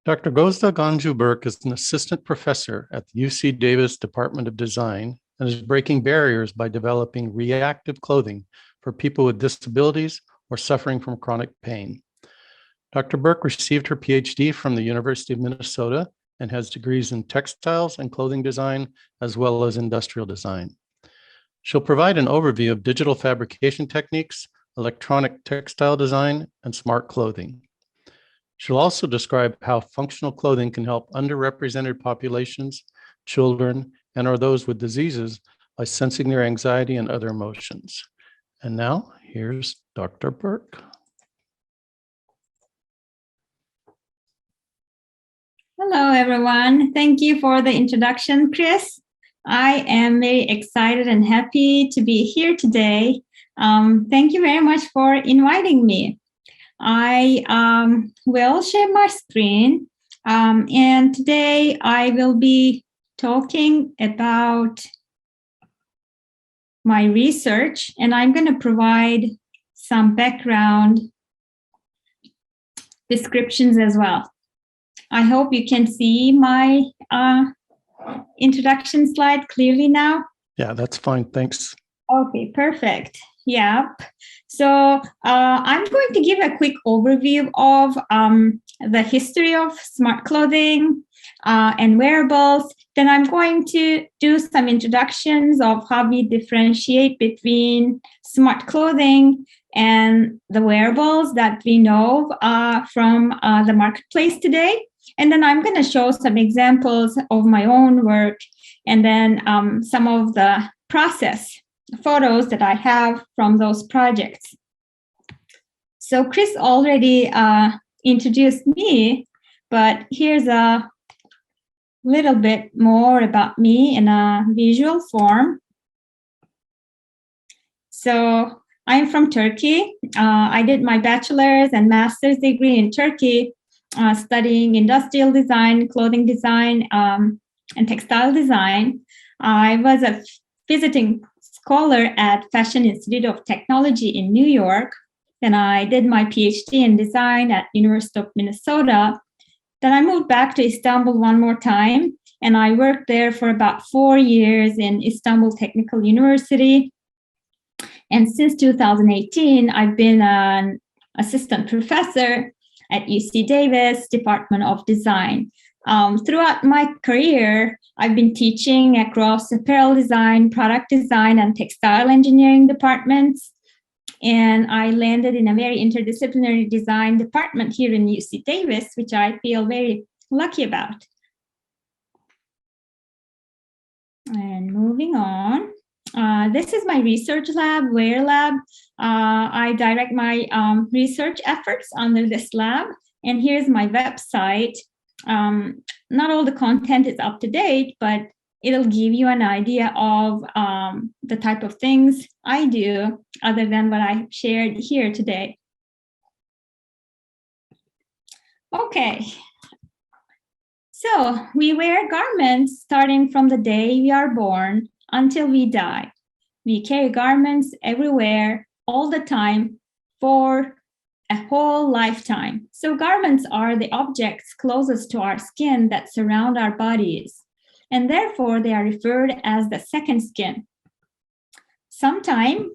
Dr. Gozda Ganju-Burke is an assistant professor at the UC Davis Department of Design and is breaking barriers by developing reactive clothing for people with disabilities or suffering from chronic pain. Dr. Burke received her PhD from the University of Minnesota and has degrees in textiles and clothing design, as well as industrial design. She'll provide an overview of digital fabrication techniques, electronic textile design, and smart clothing. She'll also describe how functional clothing can help underrepresented populations, children, and or those with diseases by sensing their anxiety and other emotions. And now, here's Dr. Burke. Hello, everyone. Thank you for the introduction, Chris. I am very excited and happy to be here today. Thank you very much for inviting me. I will share my screen, and today I will be talking about my research, and I'm going to provide some background descriptions as well. I hope you can see my introduction slide clearly now. Yeah, that's fine. Thanks. Okay, perfect. Yep. So I'm going to give a quick overview of the history of smart clothing and wearables. Then I'm going to do some introductions of how we differentiate between smart clothing and the wearables that we know from the marketplace today. And then I'm going to show some examples of my own work and then some of the process photos that I have from those projects. So Chris already introduced me, but here's a little bit more about me in a visual form. So I'm from Turkey. I did my bachelor's and master's degree in Turkey, studying industrial design, clothing design, and textile design. I was a visiting scholar at Fashion Institute of Technology in New York. Then I did my PhD in design at University of Minnesota. Then I moved back to Istanbul one more time, and I worked there for about 4 years in Istanbul Technical University. And since 2018, I've been an assistant professor at UC Davis Department of Design. Throughout my career, I've been teaching across apparel design, product design, and textile engineering departments. And I landed in a very interdisciplinary design department here in UC Davis, which I feel very lucky about. And moving on. This is my research lab, Wear Lab. I direct my research efforts under this lab. And here's my website. Not all the content is up to date, but it'll give you an idea of the type of things I do other than what I shared here today. Okay. So we wear garments starting from the day we are born until we die. We carry garments everywhere, all the time, for a whole lifetime. So garments are the objects closest to our skin that surround our bodies, and therefore they are referred as the second skin. Sometimes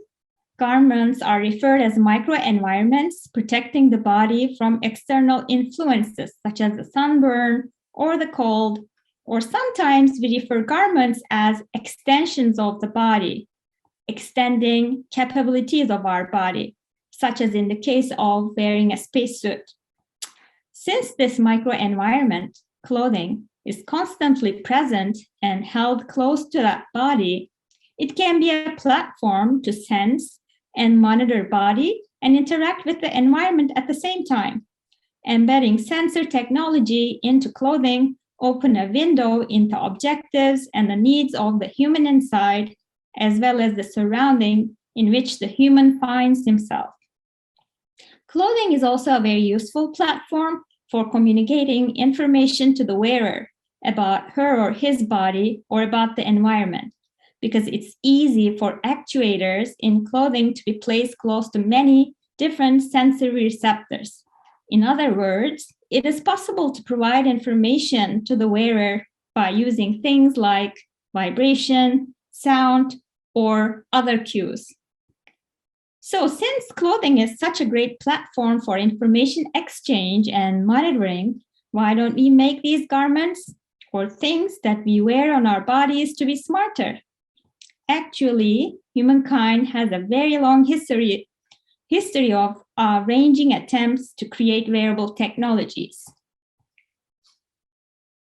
garments are referred as microenvironments, protecting the body from external influences such as the sunburn or the cold, or sometimes we refer garments as extensions of the body, extending capabilities of our body, such as in the case of wearing a spacesuit. Since this microenvironment, clothing, is constantly present and held close to that body, it can be a platform to sense and monitor body and interact with the environment at the same time. Embedding sensor technology into clothing open a window into objectives and the needs of the human inside, as well as the surrounding in which the human finds himself. Clothing is also a very useful platform for communicating information to the wearer about her or his body or about the environment, because it's easy for actuators in clothing to be placed close to many different sensory receptors. In other words, it is possible to provide information to the wearer by using things like vibration, sound, or other cues. So since clothing is such a great platform for information exchange and monitoring, why don't we make these garments or things that we wear on our bodies to be smarter? Actually, humankind has a very long history of ranging attempts to create wearable technologies.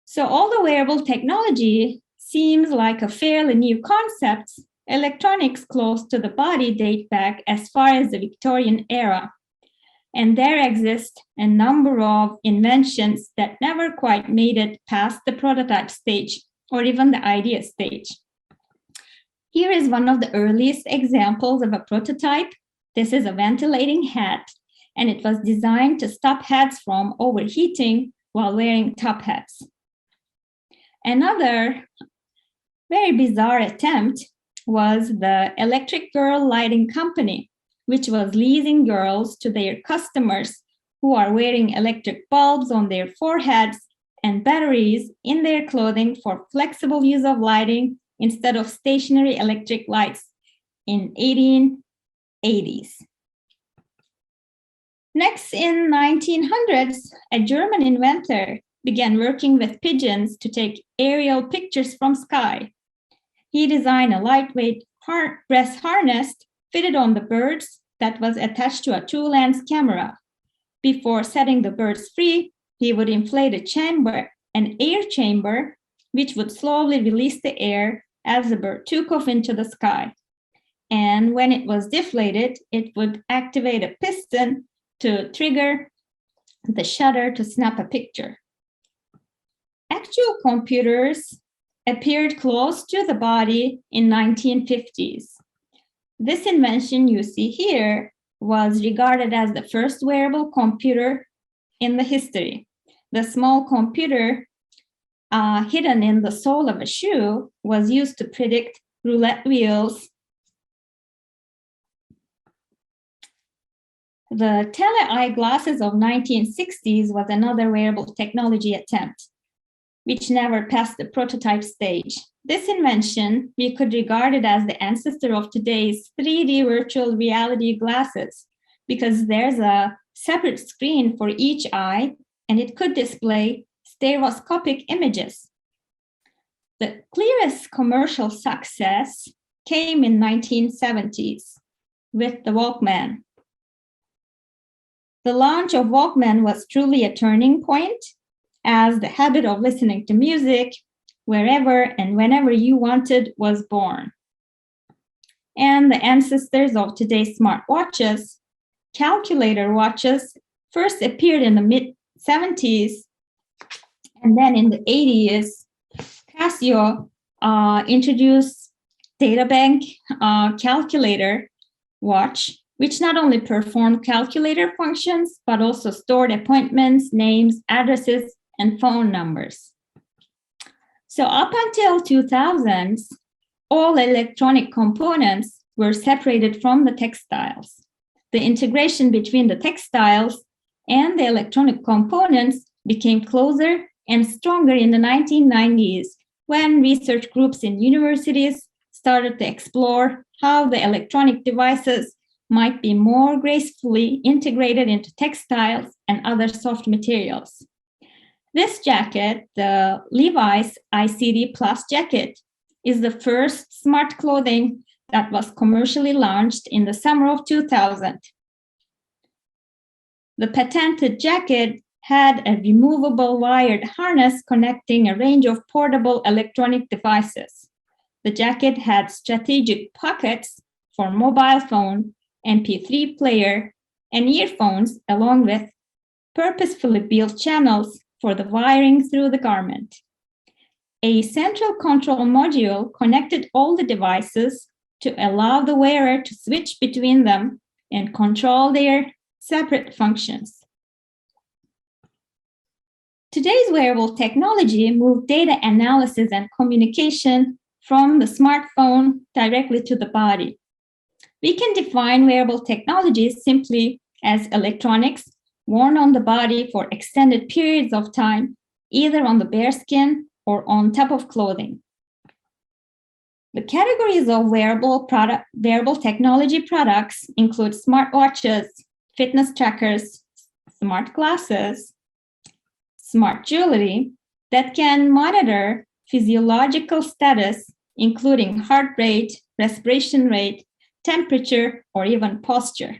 So although wearable technology seems like a fairly new concept, electronics close to the body date back as far as the Victorian era. And there exist a number of inventions that never quite made it past the prototype stage or even the idea stage. Here is one of the earliest examples of a prototype. This is a ventilating hat, and it was designed to stop heads from overheating while wearing top hats. Another very bizarre attempt was the Electric Girl Lighting Company, which was leasing girls to their customers who are wearing electric bulbs on their foreheads and batteries in their clothing for flexible use of lighting instead of stationary electric lights in 1880s. Next, in 1900s, a German inventor began working with pigeons to take aerial pictures from sky. He designed a lightweight breast harness fitted on the birds that was attached to a two-lens camera. Before setting the birds free, he would inflate a chamber, an air chamber, which would slowly release the air as the bird took off into the sky. And when it was deflated, it would activate a piston to trigger the shutter to snap a picture. Actual computers appeared close to the body in 1950s. This invention you see here was regarded as the first wearable computer in the history. The small computer hidden in the sole of a shoe was used to predict roulette wheels. The tele-eyeglasses of 1960s was another wearable technology attempt, which never passed the prototype stage. This invention, we could regard it as the ancestor of today's 3D virtual reality glasses, because there's a separate screen for each eye, and it could display stereoscopic images. The clearest commercial success came in 1970s with the Walkman. The launch of Walkman was truly a turning point, as the habit of listening to music wherever and whenever you wanted was born. And the ancestors of today's smartwatches, calculator watches, first appeared in the mid-70s, and then in the 80s, Casio introduced DataBank calculator watch, which not only performed calculator functions, but also stored appointments, names, addresses, and phone numbers. So up until 2000s, all electronic components were separated from the textiles. The integration between the textiles and the electronic components became closer and stronger in the 1990s, when research groups in universities started to explore how the electronic devices might be more gracefully integrated into textiles and other soft materials. This jacket, the Levi's ICD Plus jacket, is the first smart clothing that was commercially launched in the summer of 2000. The patented jacket had a removable wired harness connecting a range of portable electronic devices. The jacket had strategic pockets for mobile phone, MP3 player, and earphones, along with purposefully built channels for the wiring through the garment. A central control module connected all the devices to allow the wearer to switch between them and control their separate functions. Today's wearable technology moved data analysis and communication from the smartphone directly to the body. We can define wearable technologies simply as electronics worn on the body for extended periods of time, either on the bare skin or on top of clothing. The categories of wearable technology products include smartwatches, fitness trackers, smart glasses, smart jewelry that can monitor physiological status, including heart rate, respiration rate, temperature, or even posture.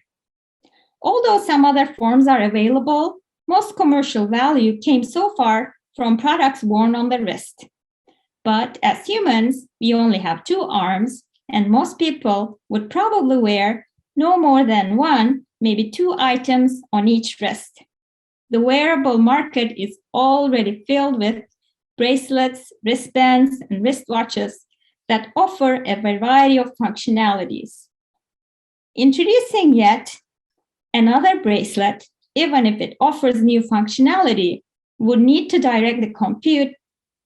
Although some other forms are available, most commercial value came so far from products worn on the wrist. But as humans, we only have 2 arms, and most people would probably wear no more than 1, maybe 2 items on each wrist. The wearable market is already filled with bracelets, wristbands, and wristwatches that offer a variety of functionalities. Introducing yet another bracelet, even if it offers new functionality, would need to direct the compute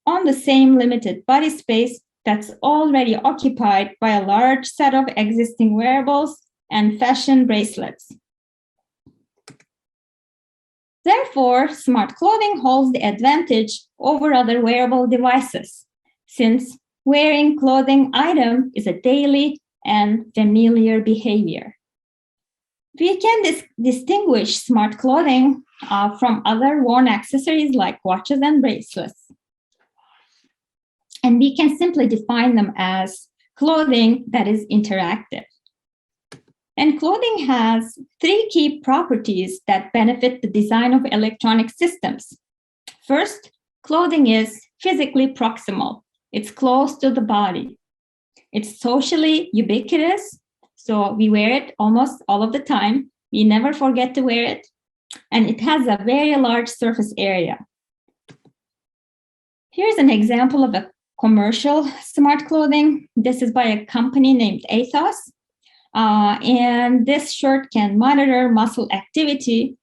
on the same limited body space that's already occupied by a large set of existing wearables and fashion bracelets. Therefore, smart clothing holds the advantage over other wearable devices, since wearing clothing item is a daily and familiar behavior. We can distinguish smart clothing from other worn accessories like watches and bracelets. And we can simply define them as clothing that is interactive. And clothing has 3 key properties that benefit the design of electronic systems. First, clothing is physically proximal. It's close to the body. It's socially ubiquitous, so we wear it almost all of the time. We never forget to wear it. And it has a very large surface area. Here's an example of a commercial smart clothing. This is by a company named Ethos. And this shirt can monitor muscle activity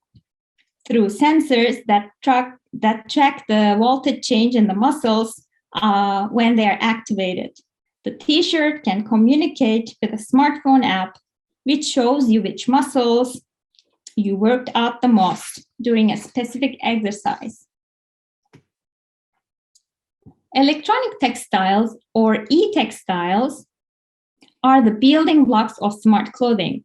through sensors that track the voltage change in the muscles when they are activated. The t-shirt can communicate with a smartphone app, which shows you which muscles you worked out the most during a specific exercise. Electronic textiles, or E-Textiles, are the building blocks of smart clothing.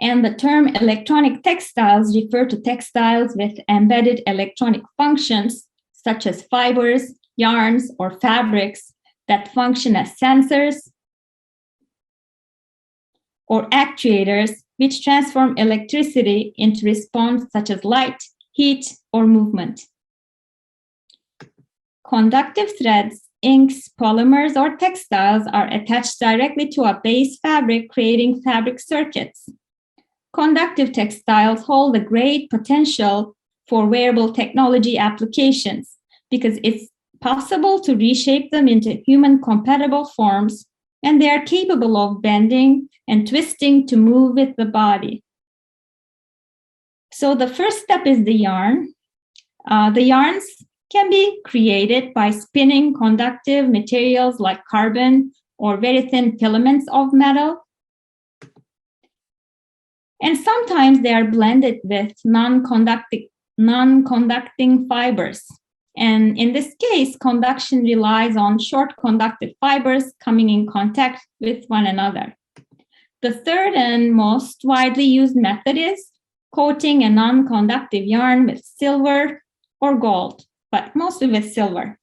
And the term electronic textiles refer to textiles with embedded electronic functions, such as fibers, yarns, or fabrics that function as sensors or actuators, which transform electricity into response such as light, heat, or movement. Conductive threads, inks, polymers, or textiles are attached directly to a base fabric, creating fabric circuits. Conductive textiles hold a great potential for wearable technology applications because it's possible to reshape them into human-compatible forms, and they are capable of bending and twisting to move with the body. So the first step is the yarn. The yarns can be created by spinning conductive materials like carbon or very thin filaments of metal. And sometimes they are blended with non-conducting fibers. And in this case, conduction relies on short conductive fibers coming in contact with one another. The third and most widely used method is coating a non-conductive yarn with silver or gold, but mostly with silver.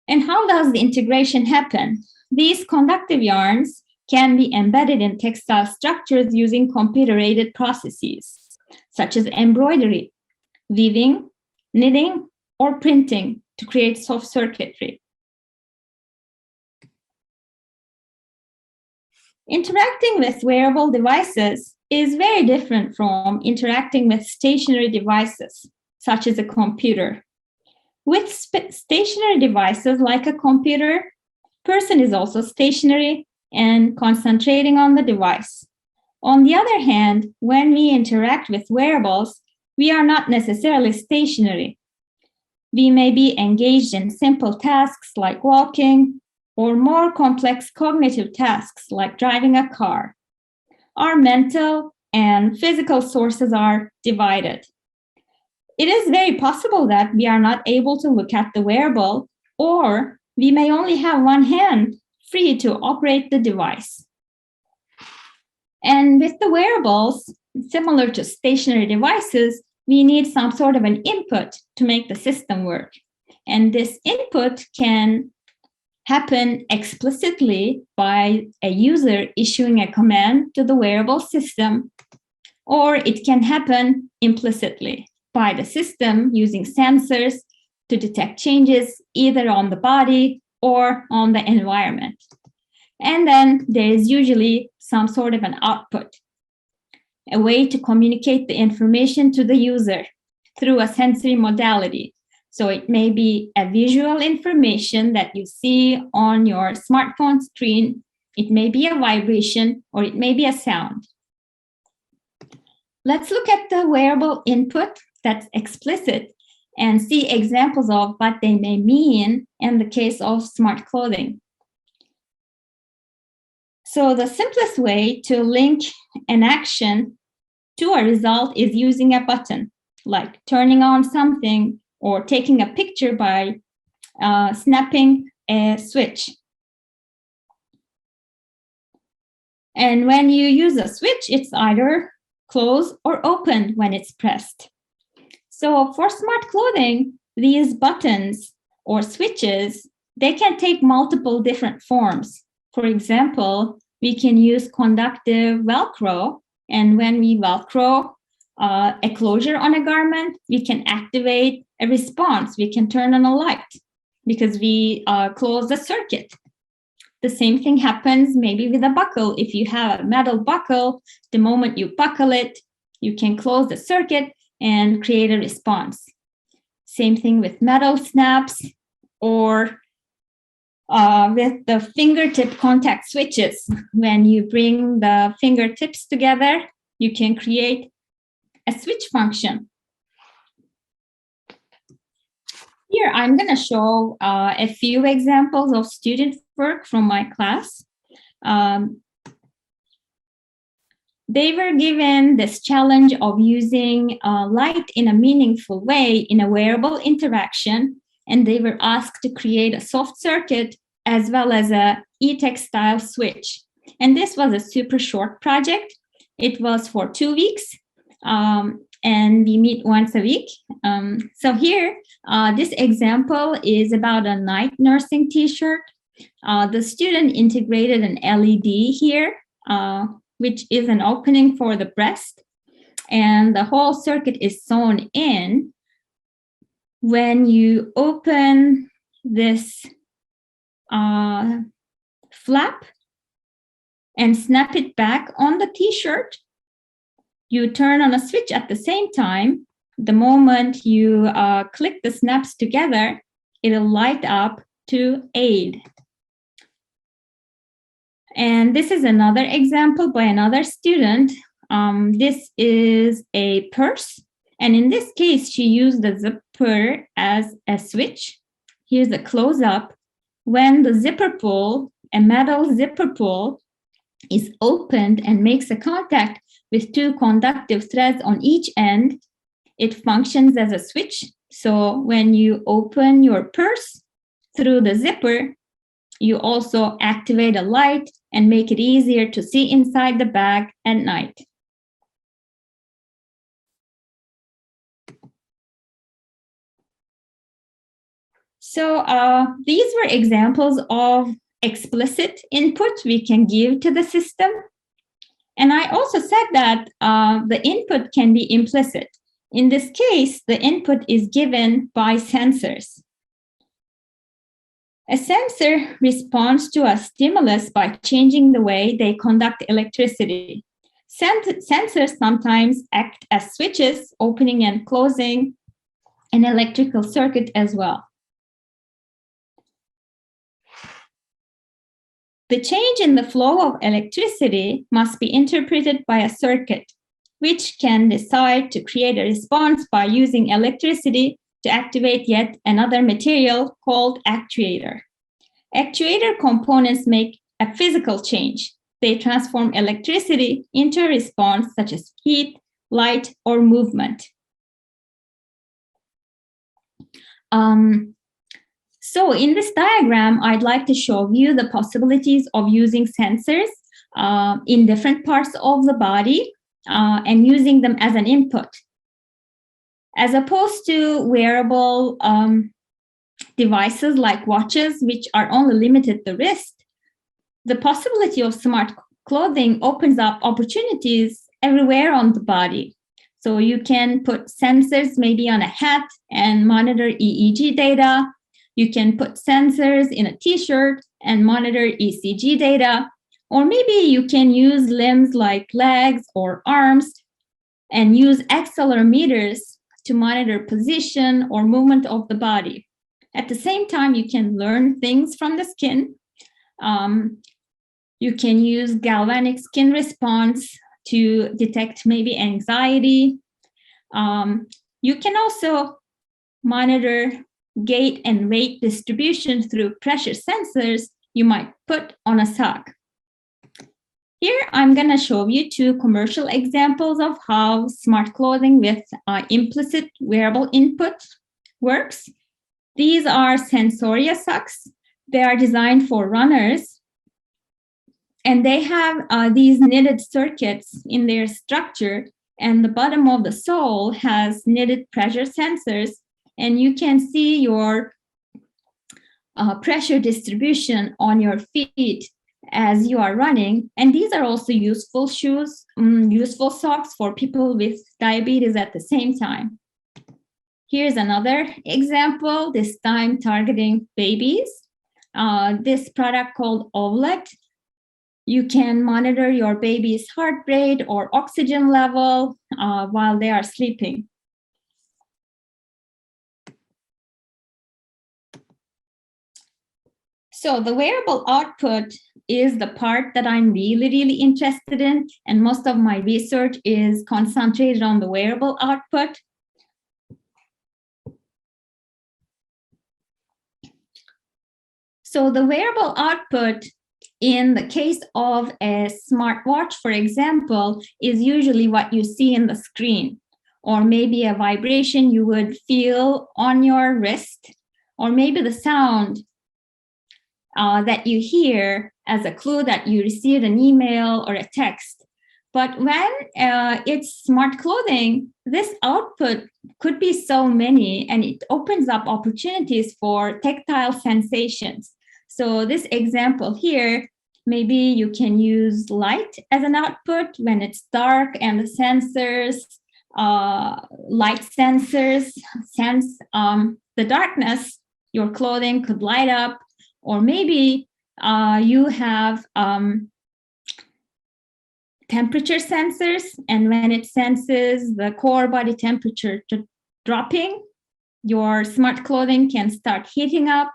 And how does the integration happen? These conductive yarns can be embedded in textile structures using computer-aided processes, such as embroidery, weaving, knitting, or printing to create soft circuitry. Interacting with wearable devices is very different from interacting with stationary devices, such as a computer. With stationary devices like a computer, person is also stationary and concentrating on the device. On the other hand, when we interact with wearables, we are not necessarily stationary. We may be engaged in simple tasks like walking or more complex cognitive tasks like driving a car. Our mental and physical sources are divided. It is very possible that we are not able to look at the wearable, or we may only have one hand free to operate the device. And with the wearables, similar to stationary devices, we need some sort of an input to make the system work. And this input can happen explicitly by a user issuing a command to the wearable system, or it can happen implicitly by the system using sensors to detect changes either on the body or on the environment. And then there is usually some sort of an output, a way to communicate the information to the user through a sensory modality. So it may be a visual information that you see on your smartphone screen. It may be a vibration, or it may be a sound. Let's look at the wearable input that's explicit and see examples of what they may mean in the case of smart clothing. So the simplest way to link an action to a result is using a button, like turning on something or taking a picture by snapping a switch. And when you use a switch, it's either closed or opened when it's pressed. So for smart clothing, these buttons or switches, they can take multiple different forms. For example, we can use conductive Velcro, and when we Velcro a closure on a garment, we can activate a response. We can turn on a light because we close the circuit. The same thing happens maybe with a buckle. If you have a metal buckle, the moment you buckle it, you can close the circuit and create a response. Same thing with metal snaps, or with the fingertip contact switches. When you bring the fingertips together, you can create a switch function. Here, I'm going to show a few examples of student work from my class. They were given this challenge of using light in a meaningful way in a wearable interaction, and they were asked to create a soft circuit as well as a E-Textiles switch. And this was a super short project. It was for 2 weeks, and we meet once a week. So here, this example is about a night nursing t-shirt. The student integrated an LED here, which is an opening for the breast, and the whole circuit is sewn in. When you open this flap and snap it back on the t-shirt, you turn on a switch at the same time. The moment you click the snaps together, it'll light up to aid. And this is another example by another student. This is a purse. And in this case, she used the zipper as a switch. Here's a close-up. When the zipper pull, a metal zipper pull, is opened and makes a contact with two conductive threads on each end, it functions as a switch. So when you open your purse through the zipper, you also activate a light and make it easier to see inside the bag at night. So these were examples of explicit input we can give to the system. And I also said that the input can be implicit. In this case, the input is given by sensors. A sensor responds to a stimulus by changing the way they conduct electricity. Sensors sometimes act as switches, opening and closing an electrical circuit as well. The change in the flow of electricity must be interpreted by a circuit, which can decide to create a response by using electricity to activate yet another material called actuator. Actuator components make a physical change. they transform electricity into a response such as heat, light, or movement. So in this diagram, I'd like to show you the possibilities of using sensors in different parts of the body and using them as an input. As opposed to wearable devices like watches, which are only limited to the wrist, the possibility of smart clothing opens up opportunities everywhere on the body. So you can put sensors maybe on a hat and monitor EEG data. You can put sensors in a t-shirt and monitor ECG data. Or maybe you can use limbs like legs or arms and use accelerometers to monitor position or movement of the body. At the same time, you can learn things from the skin. You can use galvanic skin response to detect maybe anxiety. You can also monitor gait and weight distribution through pressure sensors you might put on a sock. Here, I'm going to show you two commercial examples of how smart clothing with implicit wearable input works. These are Sensoria socks. They are designed for runners, and they have these knitted circuits in their structure, and the bottom of the sole has knitted pressure sensors, and you can see your pressure distribution on your feet as you are running. And these are also useful shoes, useful socks for people with diabetes at the same time. Here's another example, this time targeting babies. This product called Ovlet. You can monitor your baby's heart rate or oxygen level while they are sleeping. So the wearable output is the part that I'm really interested in, and most of my research is concentrated on the wearable output. So the wearable output in the case of a smartwatch, for example, is usually what you see in the screen, or maybe a vibration you would feel on your wrist, or maybe the sound that you hear as a clue that you received an email or a text. But when it's smart clothing, this output could be so many, and it opens up opportunities for tactile sensations. So this example here, maybe you can use light as an output when it's dark and the sensors, light sensors sense the darkness, your clothing could light up. Or maybe you have temperature sensors, and when it senses the core body temperature dropping, your smart clothing can start heating up.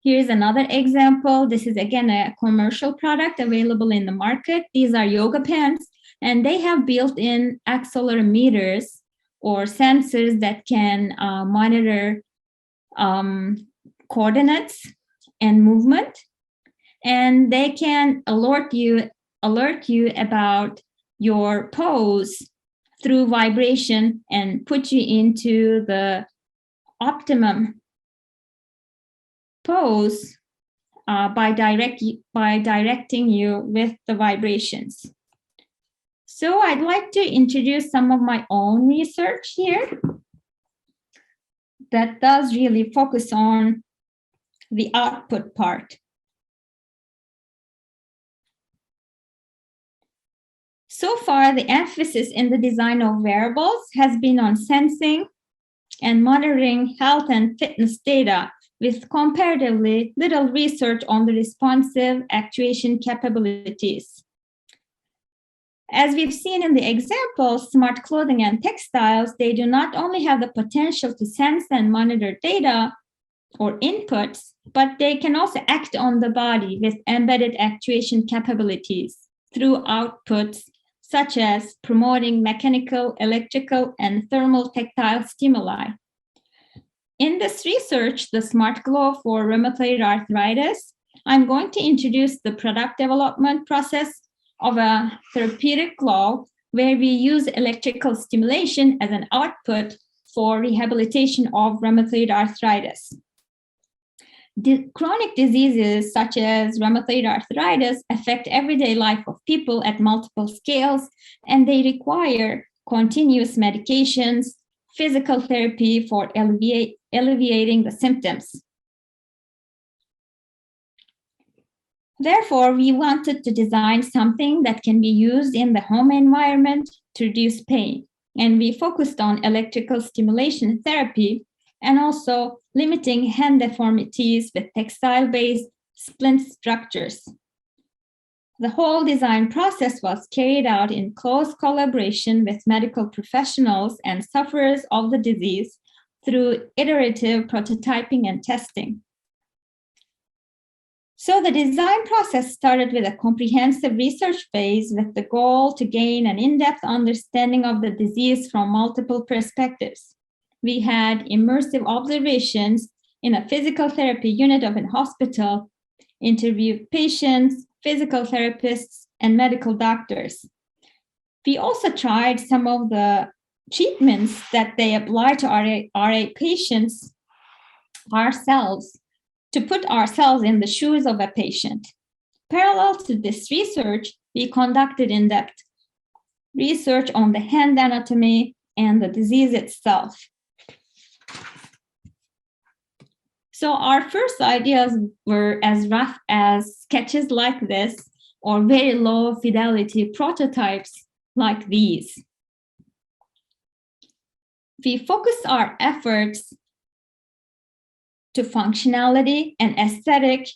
Here's another example. This is again a commercial product available in the market. These are yoga pants, and they have built-in accelerometers or sensors that can monitor coordinates and movement, and they can alert you about your pose through vibration and put you into the optimum pose by directing you with the vibrations. So I'd like to introduce some of my own research here that does really focus on the output part. So far, the emphasis in the design of wearables has been on sensing and monitoring health and fitness data, with comparatively little research on the responsive actuation capabilities. As we've seen in the example, smart clothing and textiles, they do not only have the potential to sense and monitor data or inputs, but they can also act on the body with embedded actuation capabilities through outputs such as promoting mechanical, electrical, and thermal tactile stimuli. In this research, the Smart Glow for rheumatoid arthritis I'm going to introduce the product development process of a therapeutic glove where we use electrical stimulation as an output for rehabilitation of rheumatoid arthritis. Chronic diseases such as rheumatoid arthritis affect everyday life of people at multiple scales, and they require continuous medications, physical therapy for alleviating the symptoms. Therefore, we wanted to design something that can be used in the home environment to reduce pain, and we focused on electrical stimulation therapy and also limiting hand deformities with textile-based splint structures. The whole design process was carried out in close collaboration with medical professionals and sufferers of the disease through iterative prototyping and testing. So the design process started with a comprehensive research phase with the goal to gain an in-depth understanding of the disease from multiple perspectives. We had immersive observations in a physical therapy unit of a hospital, interviewed patients, physical therapists, and medical doctors. We also tried some of the treatments that they apply to RA patients ourselves, to put ourselves in the shoes of a patient. Parallel to this research, we conducted in-depth research on the hand anatomy and the disease itself. So our first ideas were as rough as sketches like this, or very low fidelity prototypes like these. We focused our efforts to functionality and aesthetic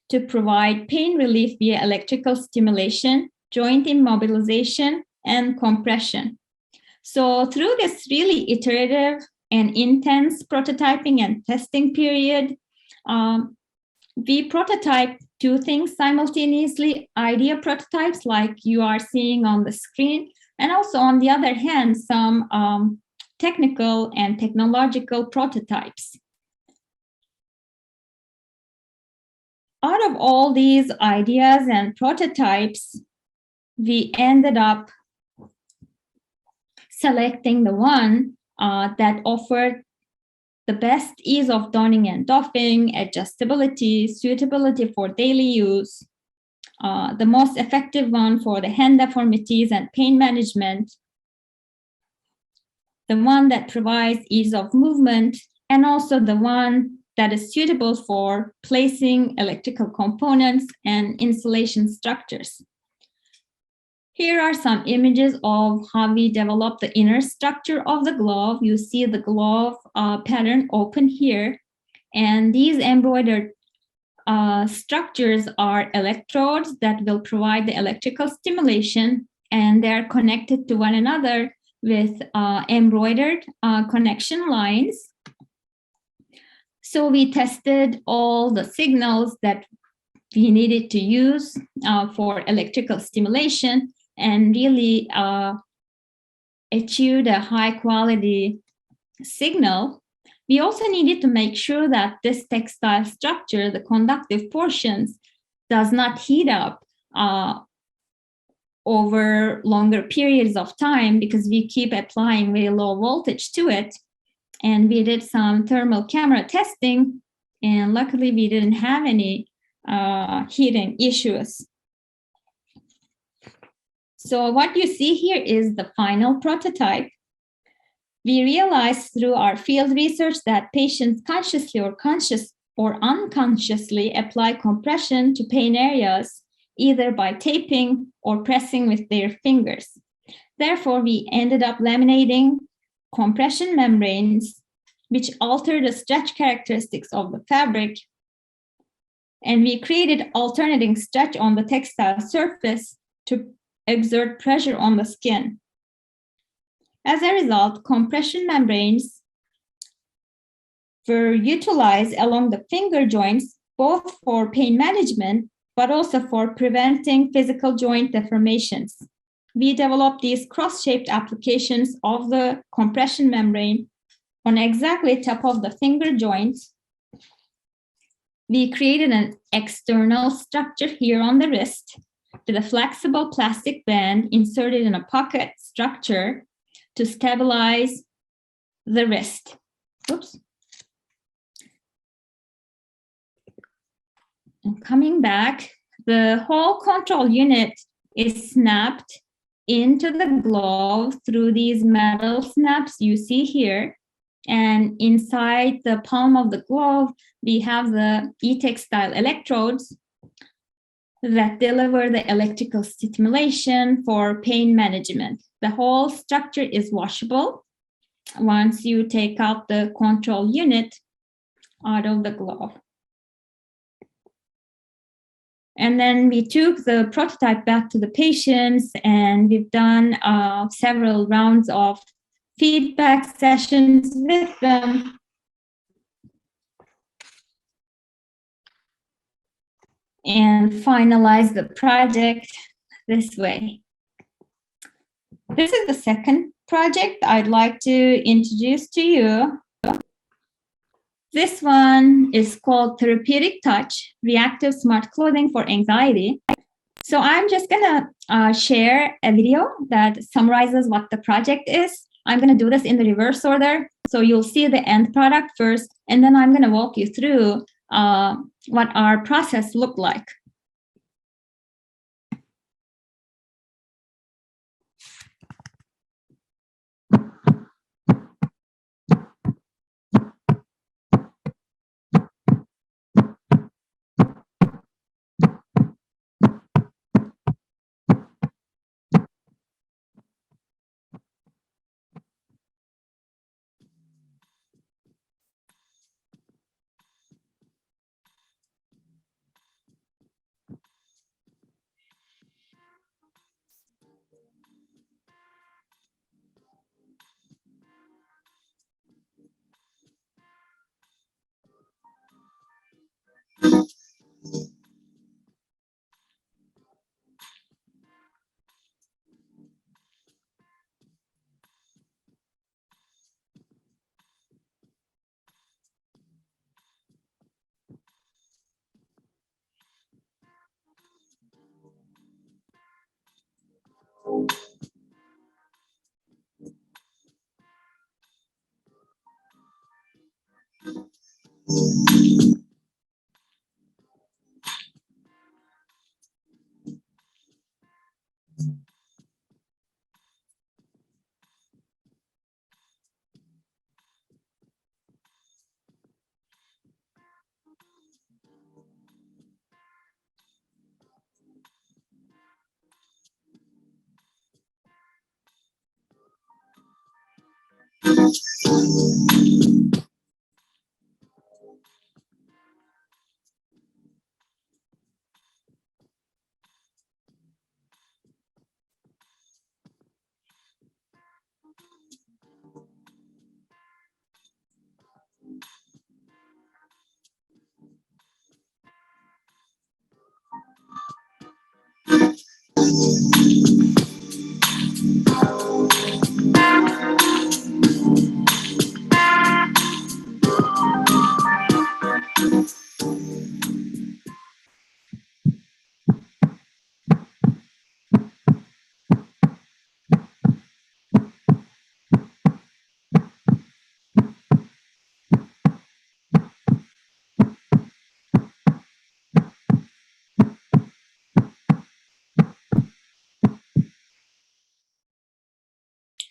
to provide pain relief via electrical stimulation, joint immobilization, and compression. So through this really iterative and intense prototyping and testing period, we prototyped two things simultaneously, idea prototypes like you are seeing on the screen, and also on the other hand, some technical and technological prototypes. Out of all these ideas and prototypes, we ended up selecting the one that offered the best ease of donning and doffing, adjustability, suitability for daily use, the most effective one for the hand deformities and pain management, the one that provides ease of movement, and also the one that is suitable for placing electrical components and insulation structures. Here are some images of how we developed the inner structure of the glove. You see the glove pattern open here. And these embroidered structures are electrodes that will provide the electrical stimulation, and they're connected to one another with embroidered connection lines. So we tested all the signals that we needed to use for electrical stimulation and really achieved a high quality signal. We also needed to make sure that this textile structure, the conductive portions, does not heat up over longer periods of time because we keep applying very low voltage to it. And we did some thermal camera testing, and luckily we didn't have any heating issues. So what you see here is the final prototype. We realized through our field research that patients consciously or unconsciously apply compression to pain areas, either by taping or pressing with their fingers. Therefore, we ended up laminating compression membranes, which alter the stretch characteristics of the fabric. And we created alternating stretch on the textile surface to exert pressure on the skin. As a result, compression membranes were utilized along the finger joints, both for pain management, but also for preventing physical joint deformations. We developed these cross-shaped applications of the compression membrane on exactly top of the finger joints we created an external structure here on the wrist with a flexible plastic band inserted in a pocket structure to stabilize the wrist. Oops. And coming back, the whole control unit is snapped into the glove through these metal snaps you see here. And inside the palm of the glove, we have the E-Textile electrodes that deliver the electrical stimulation for pain management. The whole structure is washable once you take out the control unit out of the glove. And then we took the prototype back to the patients, and we've done several rounds of feedback sessions with them. And finalize the project this way. This is the second project I'd like to introduce to you. This one is called Therapeutic Touch, Reactive Smart Clothing for Anxiety. So I'm just gonna share a video that summarizes what the project is. I'm gonna do this in the reverse order. So you'll see the end product first, and then I'm gonna walk you through what our process looked like.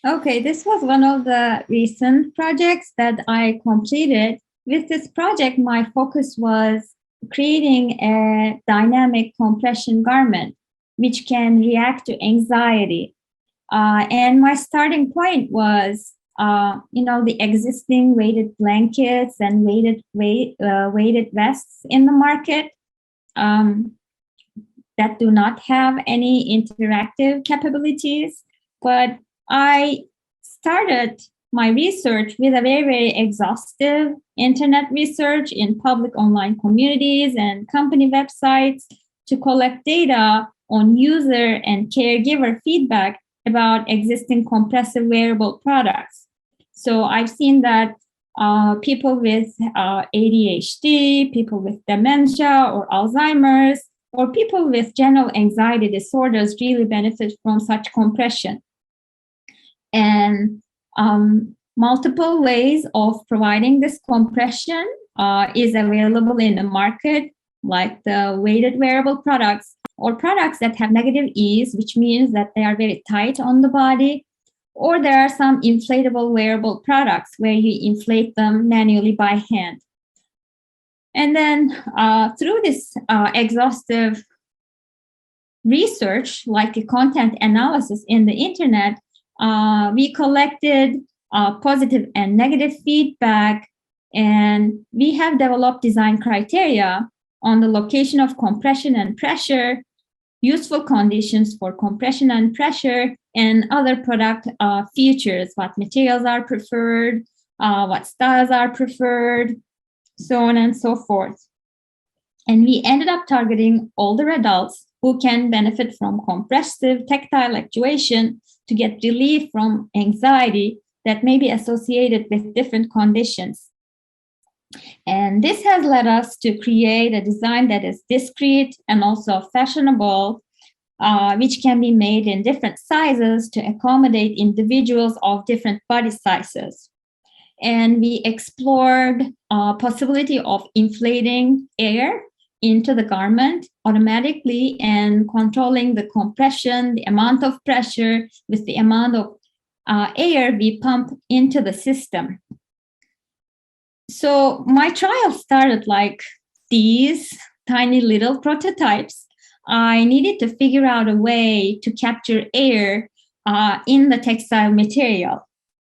Okay, this was one of the recent projects that I completed. With this project, my focus was creating a dynamic compression garment which can react to anxiety. And my starting point was, the existing weighted blankets and weighted vests in the market that do not have any interactive capabilities. But I started my research with a very, very exhaustive internet research in public online communities and company websites to collect data on user and caregiver feedback about existing compressive wearable products. So I've seen that people with ADHD, people with dementia or Alzheimer's, or people with general anxiety disorders really benefit from such compression. And multiple ways of providing this compression is available in the market, like the weighted wearable products or products that have negative ease, which means that they are very tight on the body. Or there are some inflatable wearable products where you inflate them manually by hand. And then through this exhaustive research, like a content analysis in the internet, we collected positive and negative feedback, and we have developed design criteria on the location of compression and pressure, useful conditions for compression and pressure, and other product features, what materials are preferred, what styles are preferred, so on and so forth. And we ended up targeting older adults who can benefit from compressive tactile actuation to get relief from anxiety that may be associated with different conditions. And this has led us to create a design that is discreet and also fashionable, which can be made in different sizes to accommodate individuals of different body sizes. And we explored possibility of inflating air into the garment automatically and controlling the compression, the amount of pressure with the amount of air we pump into the system. So my trial started like these tiny little prototypes. I needed to figure out a way to capture air in the textile material.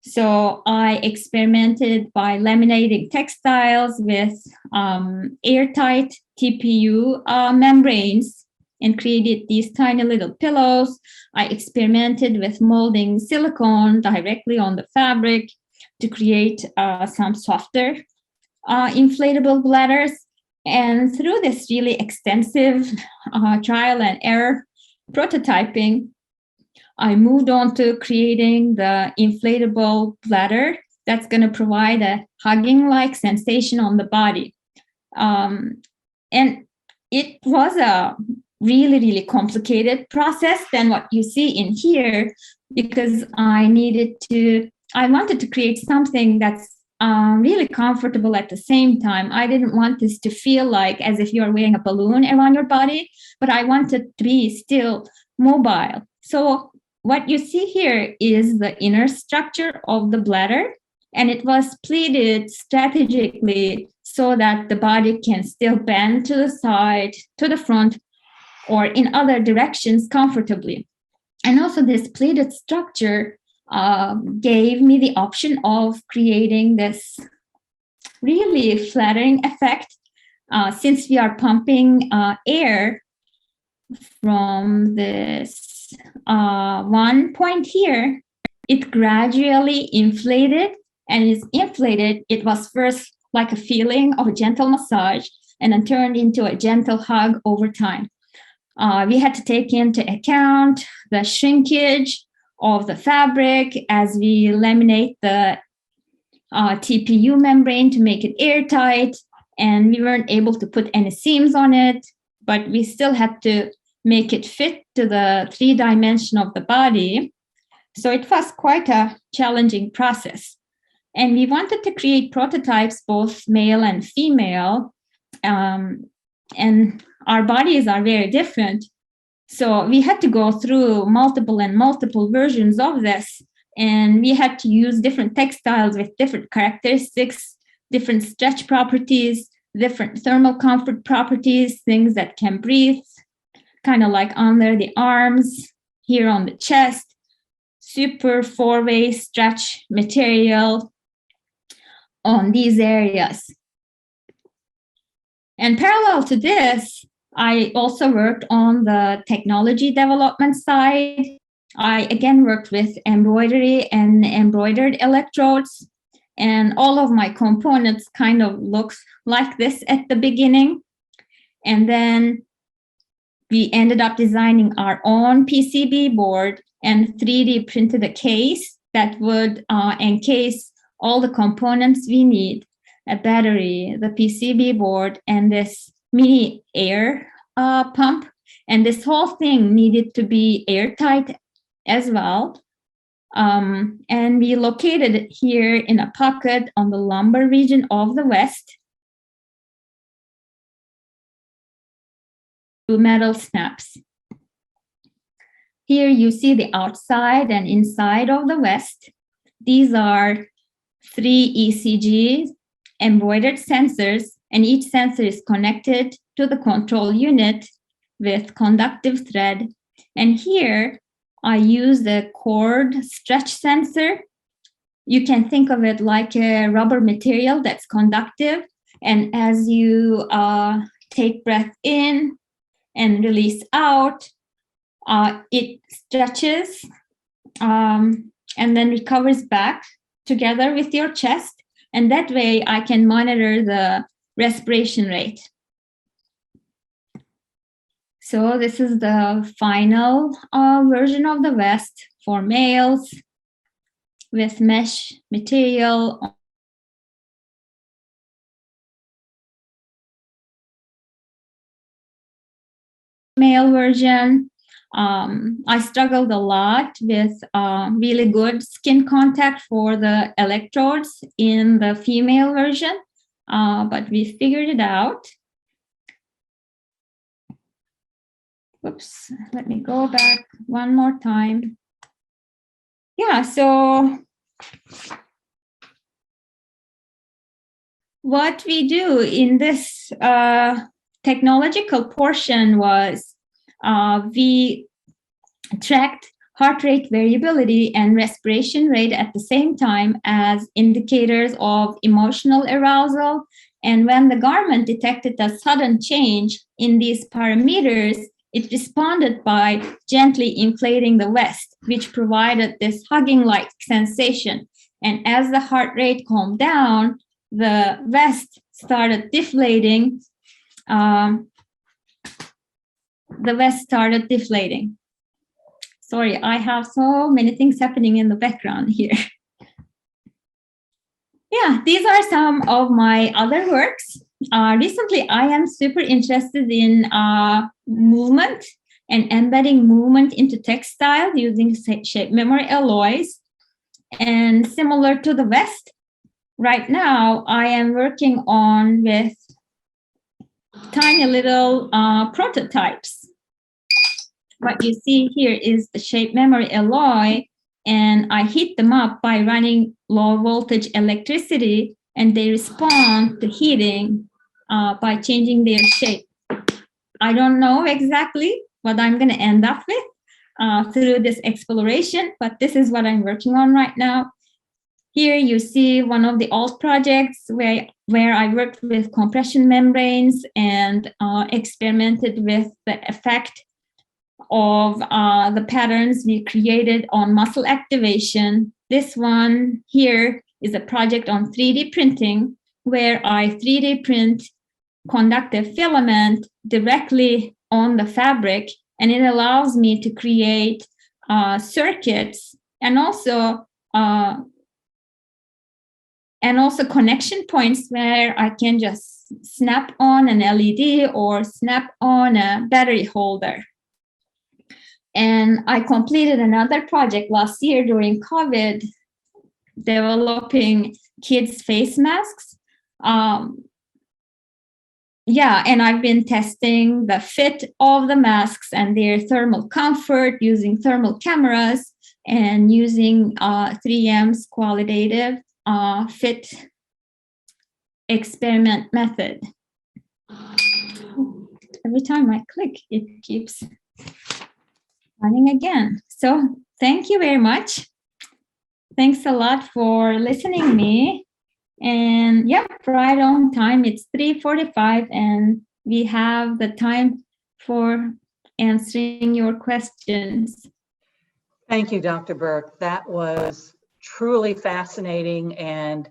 So I experimented by laminating textiles with airtight TPU membranes and created these tiny little pillows. I experimented with molding silicone directly on the fabric to create some softer inflatable bladders. And through this really extensive trial and error prototyping, I moved on to creating the inflatable bladder that's going to provide a hugging-like sensation on the body. And it was a really, really complicated process than what you see in here, because I wanted to create something that's really comfortable at the same time. I didn't want this to feel like as if you're wearing a balloon around your body, but I wanted to be still mobile. So what you see here is the inner structure of the bladder, and it was pleated strategically so that the body can still bend to the side, to the front, or in other directions comfortably. And also this pleated structure gave me the option of creating this really flattering effect. Since we are pumping air from this one point here, it gradually inflated and is inflated. It was first like a feeling of a gentle massage and then turned into a gentle hug over time. We had to take into account the shrinkage of the fabric as we laminate the TPU membrane to make it airtight, and we weren't able to put any seams on it, but we still had to make it fit to the 3-dimension of the body. So it was quite a challenging process. And we wanted to create prototypes, both male and female, and our bodies are very different. So we had to go through multiple versions of this, and we had to use different textiles with different characteristics, different stretch properties, different thermal comfort properties, things that can breathe, kind of like under the arms, here on the chest, super 4-way stretch material on these areas. And parallel to this, I also worked on the technology development side. I again worked with embroidery and embroidered electrodes, and all of my components kind of looks like this at the beginning. And then we ended up designing our own PCB board and 3D printed a case that would encase all the components we need, a battery, the PCB board, and this mini air pump. And this whole thing needed to be airtight as well. And we located it here in a pocket on the lumbar region of the West. Metal snaps. Here you see the outside and inside of the West. These are 3 ECGs, embroidered sensors, and each sensor is connected to the control unit with conductive thread. And here I use the cord stretch sensor. You can think of it like a rubber material that's conductive. And as you take breath in and release out, it stretches and then recovers back together with your chest. And that way I can monitor the respiration rate. So this is the final version of the vest for males with mesh material. Male version. I struggled a lot with really good skin contact for the electrodes in the female version, but we figured it out. Oops, let me go back one more time. Yeah, so what we do in this technological portion was we tracked heart rate variability and respiration rate at the same time as indicators of emotional arousal. And when the garment detected a sudden change in these parameters, it responded by gently inflating the vest, which provided this hugging-like sensation. And as the heart rate calmed down, the vest started deflating. The vest started deflating. Sorry, I have so many things happening in the background here. Yeah, these are some of my other works. Recently, I am super interested in movement and embedding movement into textile using shape memory alloys. And similar to the vest, right now I am working on with tiny little prototypes. What you see here is the shape memory alloy, and I heat them up by running low voltage electricity, and they respond to heating by changing their shape. I don't know exactly what I'm going to end up with through this exploration, but this is what I'm working on right now. Here you see one of the old projects where I worked with compression membranes and experimented with the effect of the patterns we created on muscle activation. This one here is a project on 3D printing, where I 3D print conductive filament directly on the fabric, and it allows me to create circuits and also connection points where I can just snap on an LED or snap on a battery holder. And I completed another project last year during COVID, developing kids' face masks. Yeah, and I've been testing the fit of the masks and their thermal comfort using thermal cameras and using 3M's qualitative fit experiment method. Every time I click, it keeps running again. So thank you very much. Thanks a lot for listening to me. And yep, right on time. It's 3:45 and we have the time for answering your questions. Thank you, Dr. Burke. That was truly fascinating, and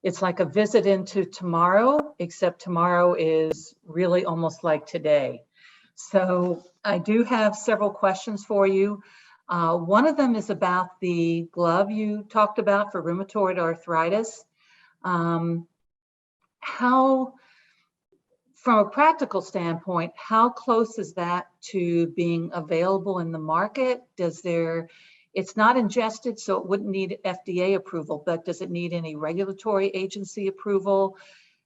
it's like a visit into tomorrow, except tomorrow is really almost like today. So I do have several questions for you. One of them is about the glove you talked about for rheumatoid arthritis. How, from a practical standpoint, how close is that to being available in the market? It's not ingested, so it wouldn't need FDA approval, but does it need any regulatory agency approval?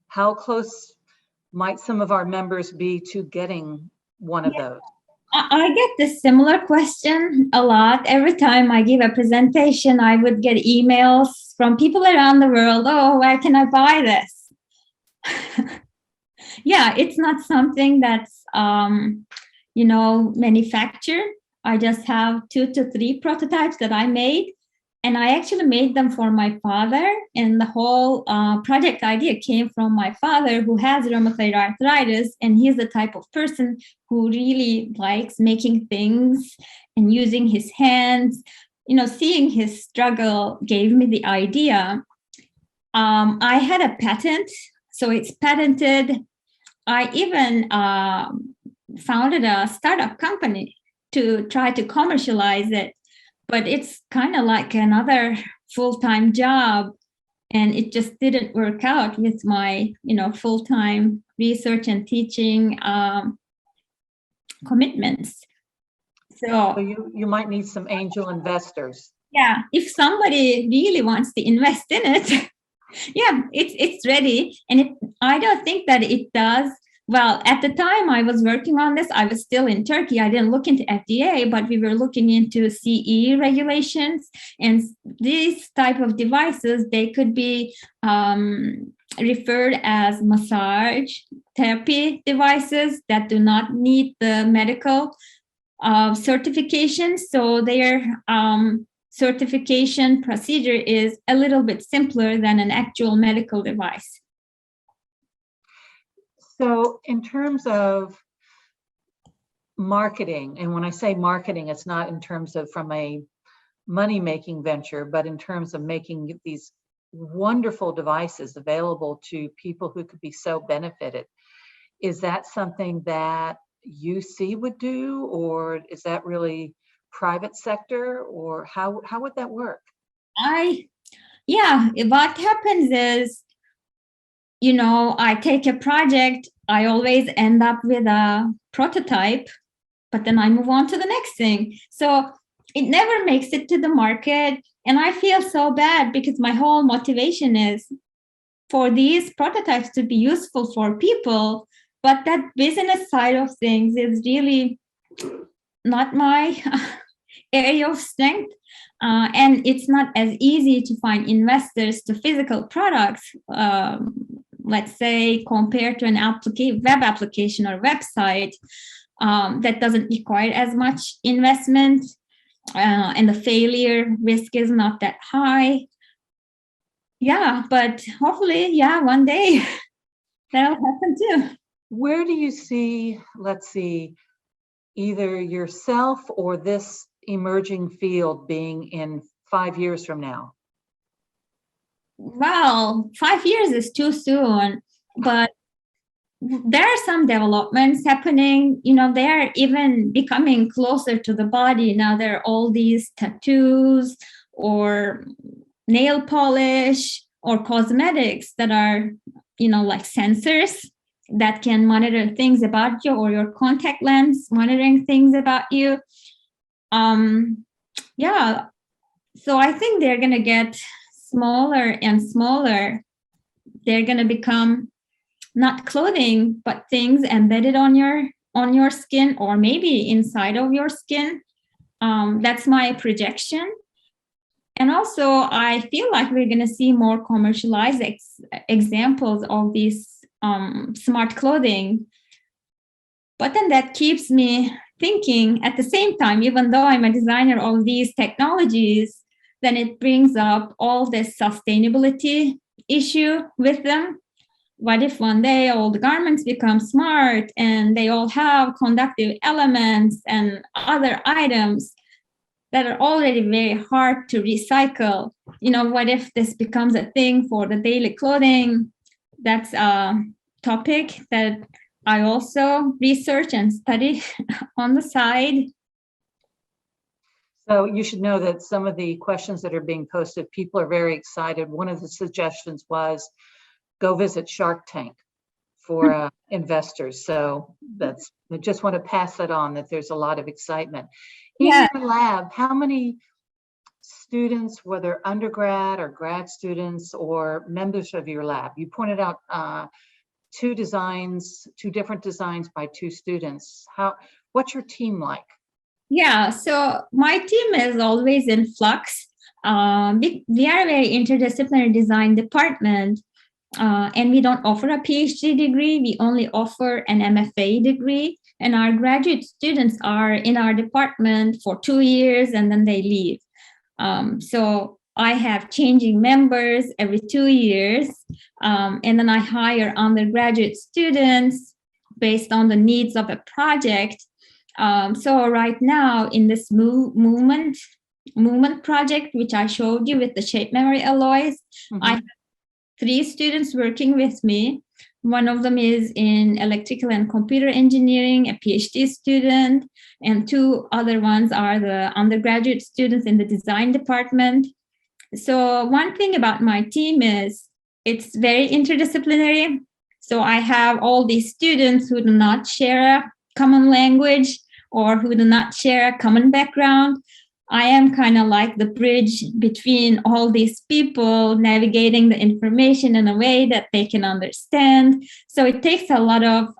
How close might some of our members be to getting one of those? I get this similar question a lot. Every time I give a presentation, I would get emails from people around the world. Oh, where can I buy this? Yeah, it's not something that's, manufactured. I just have 2 to 3 prototypes that I made. And I actually made them for my father. And the whole project idea came from my father, who has rheumatoid arthritis. And he's the type of person who really likes making things and using his hands. Seeing his struggle gave me the idea. I had a patent, so it's patented. I even founded a startup company to try to commercialize it. But it's kind of like another full-time job, and it just didn't work out with my, full-time research and teaching commitments. So you might need some angel investors. Yeah, if somebody really wants to invest in it, yeah, it's ready, and I don't think that it does. Well, at the time I was working on this, I was still in Turkey. I didn't look into FDA, but we were looking into CE regulations. And these type of devices, they could be referred as massage therapy devices that do not need the medical certification. So their certification procedure is a little bit simpler than an actual medical device. So in terms of marketing, and when I say marketing, it's not in terms of from a money-making venture, but in terms of making these wonderful devices available to people who could be so benefited. Is that something that UC would do, or is that really private sector, or how would that work? What happens is, I take a project, I always end up with a prototype, but then I move on to the next thing. So it never makes it to the market. And I feel so bad because my whole motivation is for these prototypes to be useful for people. But that business side of things is really not my area of strength. And it's not as easy to find investors to physical products, let's say, compared to an web application or website that doesn't require as much investment, and the failure risk is not that high. Yeah, but hopefully, one day that'll happen too. Where do you see, let's see, either yourself or this emerging field being in 5 years from now? Well, 5 years is too soon, but there are some developments happening. They're even becoming closer to the body. Now there are all these tattoos or nail polish or cosmetics that are, like sensors that can monitor things about you, or your contact lens monitoring things about you. So I think they're going to get smaller and smaller. They're going to become not clothing, but things embedded on your skin, or maybe inside of your skin. That's my projection. And also, I feel like we're going to see more commercialized examples of these smart clothing. But then that keeps me thinking at the same time, even though I'm a designer of these technologies, then it brings up all this sustainability issue with them. What if one day all the garments become smart and they all have conductive elements and other items that are already very hard to recycle? What if this becomes a thing for the daily clothing? That's a topic that I also research and study on the side. So you should know that some of the questions that are being posted, people are very excited. One of the suggestions was go visit Shark Tank for investors. So I just want to pass that on, that there's a lot of excitement. In Yeah. your lab, how many students, whether undergrad or grad students or members of your lab? You pointed out two different designs by two students. What's your team like? Yeah, so my team is always in flux. We are a very interdisciplinary design department, and we don't offer a PhD degree. We only offer an MFA degree, and our graduate students are in our department for 2 years and then they leave. So I have changing members every 2 years, and then I hire undergraduate students based on the needs of a project. So right now in this movement project, which I showed you with the shape memory alloys, I have 3 students working with me. One of them is in electrical and computer engineering, a PhD student, and 2 other ones are the undergraduate students in the design department. So one thing about my team is it's very interdisciplinary. So I have all these students who do not share a common language or who do not share a common background. I am kind of like the bridge between all these people, navigating the information in a way that they can understand. So it takes a lot of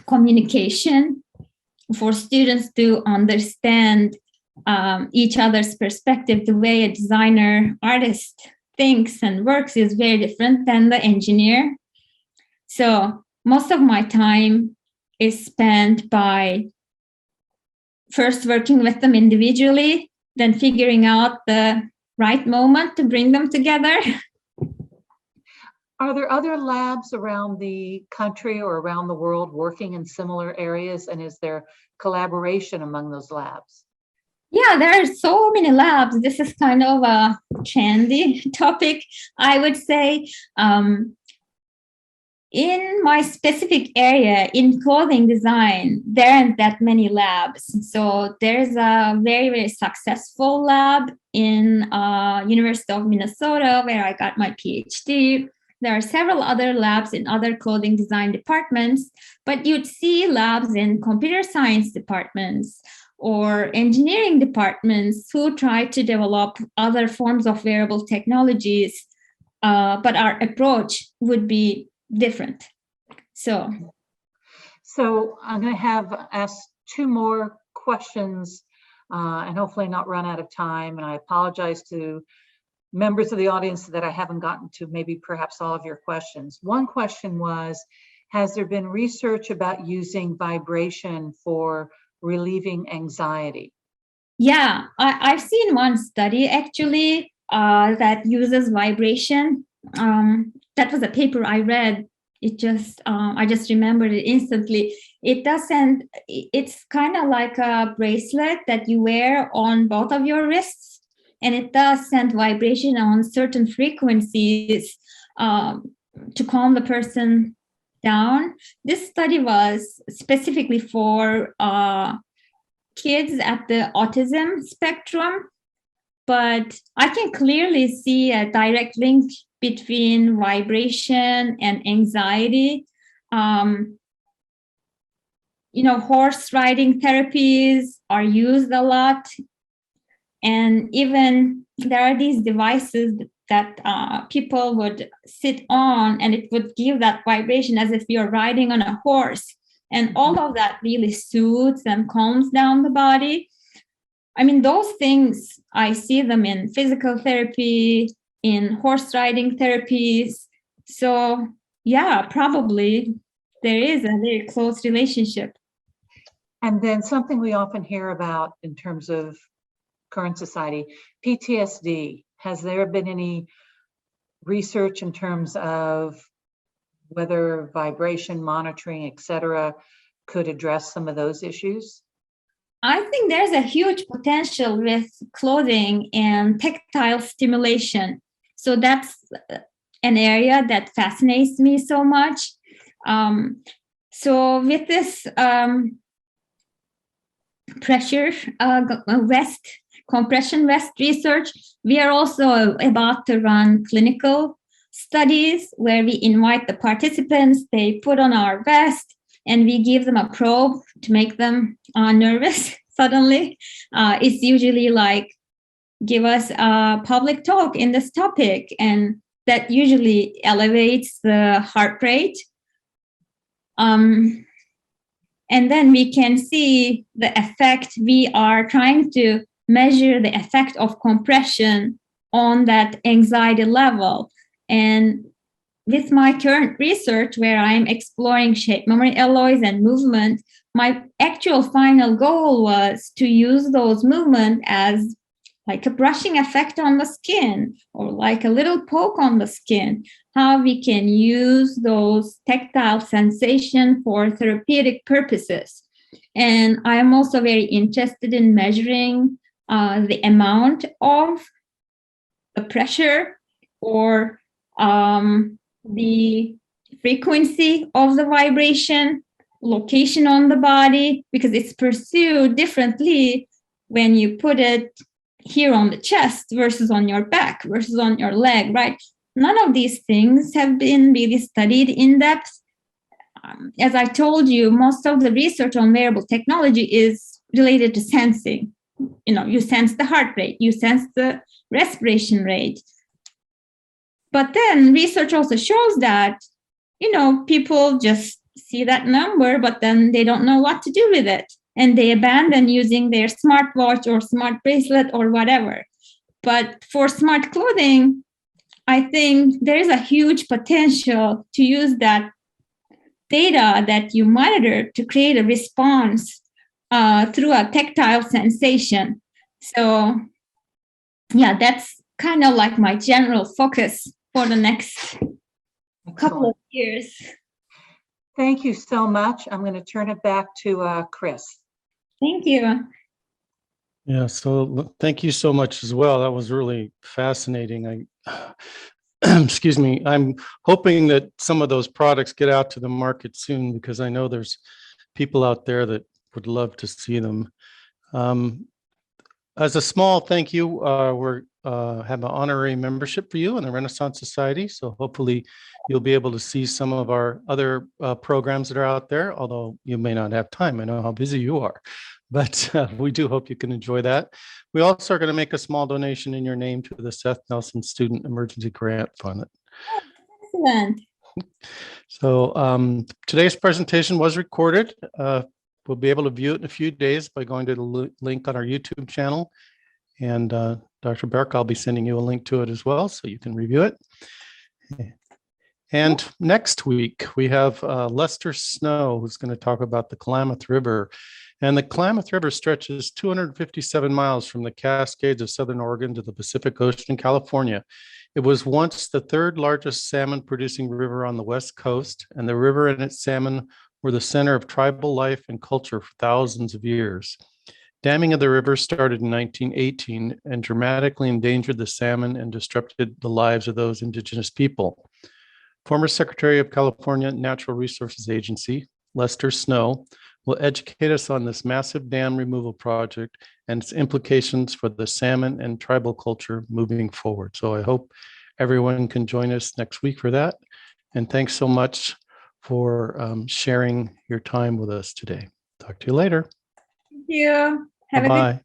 communication for students to understand each other's perspective. The way a designer, artist thinks and works is very different than the engineer. So most of my time is spent by first working with them individually, then figuring out the right moment to bring them together. Are there other labs around the country or around the world working in similar areas? And is there collaboration among those labs? Yeah, there are so many labs. This is kind of a trendy topic, I would say. In my specific area, in clothing design, there aren't that many labs. So there's a very, very successful lab in University of Minnesota where I got my PhD. There are several other labs in other clothing design departments, but you'd see labs in computer science departments or engineering departments who try to develop other forms of wearable technologies, but our approach would be different. So I'm going to ask 2 more questions and hopefully not run out of time. And I apologize to members of the audience that I haven't gotten to maybe perhaps all of your questions. One question was, has there been research about using vibration for relieving anxiety? Yeah, I've seen one study actually that uses vibration. That was a paper I read. I just remembered it instantly. It's kind of like a bracelet that you wear on both of your wrists, and it does send vibration on certain frequencies to calm the person down. This study was specifically for kids at the autism spectrum, but I can clearly see a direct link between vibration and anxiety. Horse riding therapies are used a lot. And even there are these devices that people would sit on, and it would give that vibration as if you're riding on a horse. And all of that really soothes and calms down the body. I mean, those things, I see them in physical therapy, in horse riding therapies. So yeah, probably there is a very close relationship. And then something we often hear about in terms of current society, PTSD. Has there been any research in terms of whether vibration monitoring, et cetera, could address some of those issues? I think there's a huge potential with clothing and tactile stimulation. So that's an area that fascinates me so much. So with this pressure vest, compression vest research. We are also about to run clinical studies where we invite the participants, they put on our vest, and we give them a probe to make them nervous suddenly. It's usually like, give us a public talk in this topic, and that usually elevates the heart rate. And then we can see the effect. We are trying to measure the effect of compression on that anxiety level. And with my current research, where I'm exploring shape memory alloys and movement, my actual final goal was to use those movements as like a brushing effect on the skin, or like a little poke on the skin, how we can use those tactile sensation for therapeutic purposes. And I'm also very interested in measuring the amount of the pressure or the frequency of the vibration, location on the body, because it's pursued differently when you put it here on the chest versus on your back versus on your leg, right? None of these things have been really studied in depth. As I told you, most of the research on wearable technology is related to sensing. You know, you sense the heart rate, you sense the respiration rate. But then research also shows that, you know, people just see that number, but then they don't know what to do with it. And they abandon using their smartwatch or smart bracelet or whatever. But for smart clothing, I think there is a huge potential to use that data that you monitor to create a response through a tactile sensation. So yeah, that's kind of like my general focus for the next couple of years. Thank you so much. I'm going to turn it back to Chris. Thank you. Yeah, so thank you so much as well. That was really fascinating. Excuse me, I'm hoping that some of those products get out to the market soon, because I know there's people out there that would love to see them. As a small thank you, we're have an honorary membership for you in the Renaissance Society. So hopefully you'll be able to see some of our other programs that are out there, although you may not have time. I know how busy you are, but we do hope you can enjoy that. We also are going to make a small donation in your name to the Seth Nelson Student Emergency Grant Fund. Excellent. So today's presentation was recorded. We'll be able to view it in a few days by going to the link on our YouTube channel. And Dr. Berk, I'll be sending you a link to it as well, so you can review it. And next week, we have Lester Snow, who's going to talk about the Klamath River. And the Klamath River stretches 257 miles from the Cascades of Southern Oregon to the Pacific Ocean in California. It was once the third largest salmon producing river on the West Coast, and the river and its salmon were the center of tribal life and culture for thousands of years. Damming of the river started in 1918 and dramatically endangered the salmon and disrupted the lives of those indigenous people. Former Secretary of California Natural Resources Agency, Lester Snow, will educate us on this massive dam removal project and its implications for the salmon and tribal culture moving forward. So I hope everyone can join us next week for that. And thanks so much for sharing your time with us today. Talk to you later. Thank you. Have a good Bye-bye.